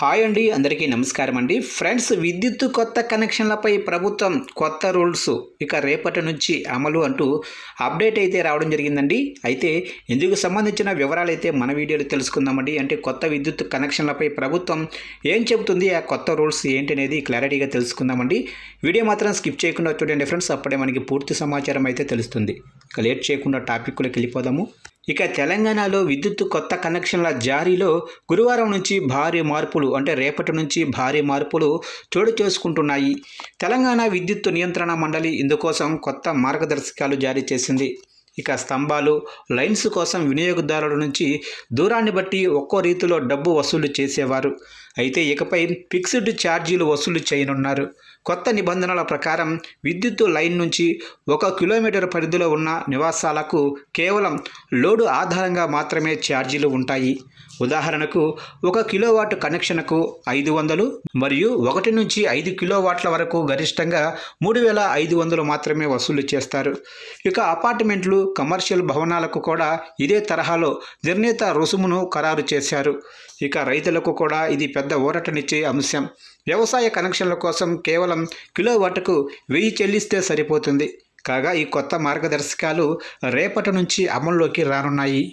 Hi అండి, అందరికీ నమస్కారం అండి. ఫ్రెండ్స్, విద్యుత్ కొత్త కనెక్షన్లపై ప్రభుత్వం కొత్త రూల్స్ ఇక రేపటి నుంచి అమలు అంటూ అప్డేట్ అయితే రావడం జరిగిందండి. అయితే ఇందుకు సంబంధించిన వివరాలు అయితే మన వీడియోలో తెలుసుకుందామండి. అంటే కొత్త విద్యుత్ కనెక్షన్లపై ప్రభుత్వం ఏం చెబుతుంది, ఆ కొత్త రూల్స్ ఏంటి అనేది క్లారిటీగా తెలుసుకుందామండి. వీడియో మాత్రం స్కిప్ చేయకుండా చూడండి ఫ్రెండ్స్, అప్పుడే మనకి పూర్తి సమాచారం అయితే తెలుస్తుంది. ఇక లేట్ చేయకుండా టాపిక్లోకి వెళ్ళిపోదాము. ఇక తెలంగాణలో విద్యుత్ కొత్త కనెక్షన్ల జారీలో గురువారం నుంచి భారీ మార్పులు, అంటే రేపటి నుంచి భారీ మార్పులు చోటు చేసుకుంటున్నాయి. తెలంగాణ విద్యుత్ నియంత్రణ మండలి ఇందుకోసం కొత్త మార్గదర్శకాలు జారీ చేసింది. ఇక స్తంభాలు, లైన్స్ కోసం వినియోగదారుల నుంచి దూరాన్ని బట్టి ఒక్కో రీతిలో డబ్బు వసూలు చేసేవారు. అయితే ఇకపై ఫిక్స్డ్ ఛార్జీలు వసూలు చేయనున్నారు. కొత్త నిబంధనల ప్రకారం విద్యుత్ లైన్ నుంచి 1 కిలోమీటర్ పరిధిలో ఉన్న నివాసాలకు కేవలం లోడు ఆధారంగా మాత్రమే ఛార్జీలు ఉంటాయి. ఉదాహరణకు 1 కిలోవాట్ కనెక్షన్కు 500 మరియు 1 నుంచి 5 కిలోవాట్ల వరకు గరిష్టంగా 3500 మాత్రమే వసూలు చేస్తారు. ఇక అపార్ట్మెంట్లు, కమర్షియల్ భవనాలకు కూడా ఇదే తరహాలో నిర్ణీత రుసుమును ఖరారు చేశారు. ఇక రైతులకు కూడా ఇది పెద్ద ఊరటనిచ్చే అంశం. వ్యవసాయ కనెక్షన్ల కోసం కేవలం కిలోవాట్కు 1000 చెల్లిస్తే సరిపోతుంది. కాగా ఈ కొత్త మార్గదర్శకాలు రేపటి నుంచి అమల్లోకి రానున్నాయి.